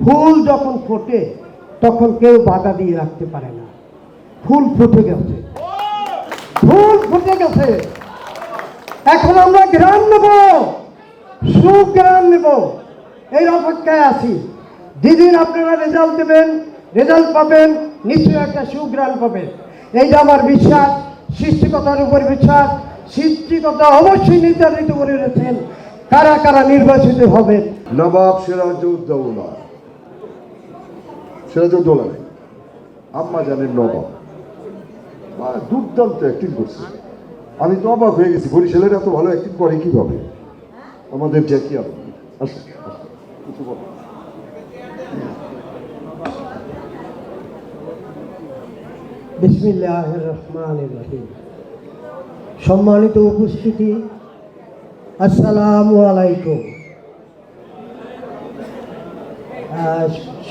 ফুল যখন ফোটে তখন কেউ বাধা দিয়ে রাখতে পারে না। ফুল ফুটে গেছে, ফুল ফুটে গেছে। এখন আমরা ঘ্রাণ নেব, সুঘ্রাণ নেব, এই অপেক্ষায় আছি। যেদিন আপনারা রেজাল্ট দেবেন, রেজাল্ট পাবেন, নিশ্চয়ই একটা সুঘ্রাণ পাবেন। এইটা আমার বিশ্বাস, সৃষ্টিকতার উপর বিশ্বাস। সৃষ্টিকতা অবশ্যই নির্ধারিত করে রেখেছেন কারা কারা নির্বাচিত হবেন। নবাব সিরাজউদ্দৌলা, সিরাজউদ্দৌলা নেই, আম্মা জানেন নবাব, দুর্দান্ত অ্যাক্টিং করছে। আমি তো অবাক হয়ে গেছি, বরিশালের এত ভালো অ্যাক্টিং করে কিভাবে আমাদের জ্যাকি আলম। কিছু বলো। বিসমিল্লাহির রহমানির রহিম। সম্মানিত উপস্থিতি, আসসালামু আলাইকুম।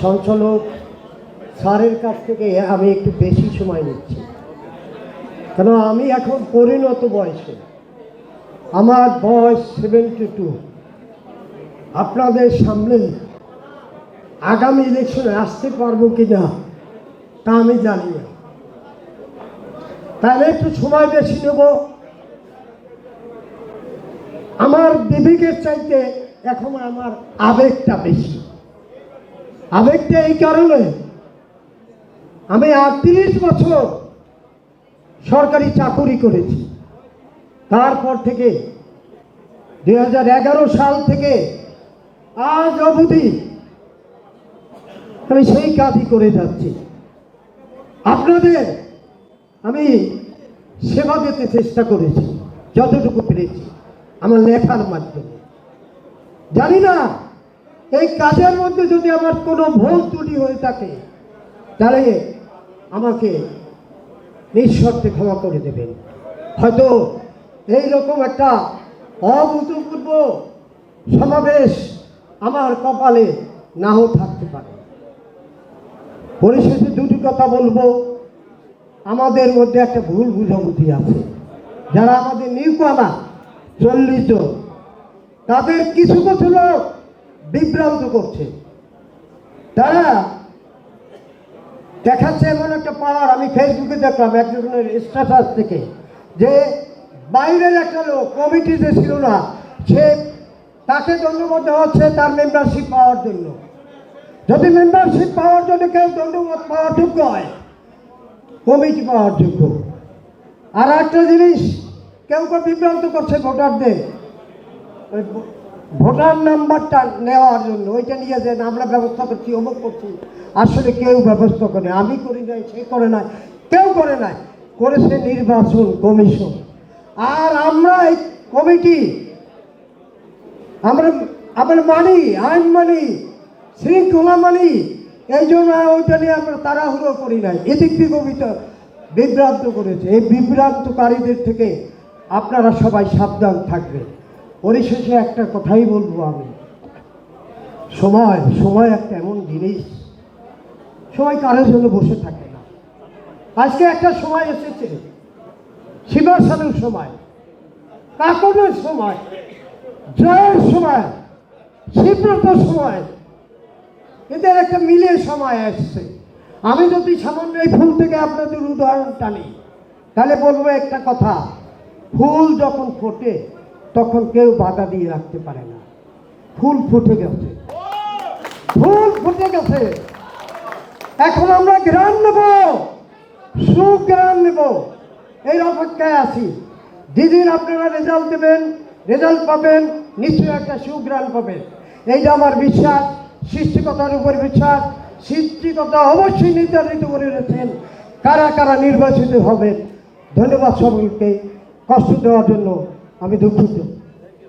সঞ্চালক স্যারের কাছ থেকে আমি একটু বেশি সময় নিচ্ছি, কারণ আমি এখন পরিণত বয়সে, আমার বয়স 72। আপনাদের সামনে আগামী ইলেকশনে আসতে পারবো কি না তা আমি জানি না, তাহলে একটু সময় বেশি নেব। আমার বিবেকের চাইতে এখন আমার আবেগটা বেশি। আবেগটা এই কারণে, আমি 38 বছর সরকারি চাকুরি করেছি। তারপর থেকে 2011 সাল থেকে আজ অবধি আমি সেই কাজই করে যাচ্ছি। আপনাদের আমি সেবা দিতে চেষ্টা করেছি যতটুকু পেরেছি আমার লেখার মাধ্যমে। জানি না এই কাজের মধ্যে যদি আমার কোনো ভুল ত্রুটি হয়ে থাকে তাহলে আমাকে নিঃশর্তে ক্ষমা করে দেবেন। হয়তো এইরকম একটা অভূতপূর্ব সমাবেশ আমার কপালে নাও থাকতে পারে। পরিশেষে দুটি কথা বলবো। আমাদের মধ্যে একটা ভুল বুঝাবুঝি আছে। যারা আমাদের নিউকামা 40 জন, তাদের কিছু কিছু লোক বিভ্রান্ত করছে। তারা দেখাচ্ছে এমন একটা পাওয়ার। আমি ফেসবুকে দেখলাম একজনের স্ট্যাটাস থেকে যে বাইরের একটা লোক কমিটিতে ছিল না, সে তাকে দণ্ডবোধ হচ্ছে তার মেম্বারশিপ পাওয়ার জন্য। যদি মেম্বারশিপ পাওয়ার জন্য কেউ দণ্ডবোধ পাওয়ার যোগ্য হয়, কমিটি পাওয়ার যোগ্য। আর একটা জিনিস কেউ কেউ বিভ্রান্ত করছে ভোটারদের, ওই ভোটার নাম্বারটা নেওয়ার জন্য ওইটা নিয়ে যে আমরা ব্যবস্থা করছি, অমুক করছি। আসলে কেউ ব্যবস্থা করে, আমি করি নাই, সে করে নাই, কেউ করে নাই, করেছে নির্বাচন কমিশন। আর আমরা এই কমিটি আমরা মানি, আইন মানি, শৃঙ্খলা মানি। এই জন্য ওইটা নিয়ে আমরা তাড়াহুড়ো করি নাই। এদিক থেকে বিভ্রান্ত করেছে। এই বিভ্রান্তকারীদের থেকে আপনারা সবাই সাবধান থাকবেন। পরিশেষে একটা কথাই বলবো আমি, সময় একটা এমন জিনিস, সময় কারোর জন্য বসে থাকে না। আজকে একটা সময় এসেছে, শিবাসানের সময়, কাকনের সময়, জয়ের সময়, শিবব্রতর সময়, এদের একটা মিলে সময় আসছে। আমি যদি সামান্য এই ফুল থেকে আপনাদের উদাহরণ টানি, তাহলে বলবো একটা কথা, ফুল যখন ফোটে তখন কেউ বাধা দিয়ে রাখতে পারে না। ফুল ফুটে গেছে, ফুল ফুটে গেছে। এখন আমরা ঘ্রাণ নেব, সুঘ্রাণ নেব, এই অপেক্ষায় আছি। যেদিন আপনারা রেজাল্ট দেবেন, রেজাল্ট পাবেন, নিশ্চয়ই একটা সুঘ্রাণ পাবেন। এইটা আমার বিশ্বাস, সৃষ্টিকতার উপর বিশ্বাস। সৃষ্টিকতা অবশ্যই নির্ধারিত করে রেখেছেন কারা কারা নির্বাচিত হবেন। ধন্যবাদ সকলকে। কষ্ট দেওয়ার জন্য আমি দুঃখিত।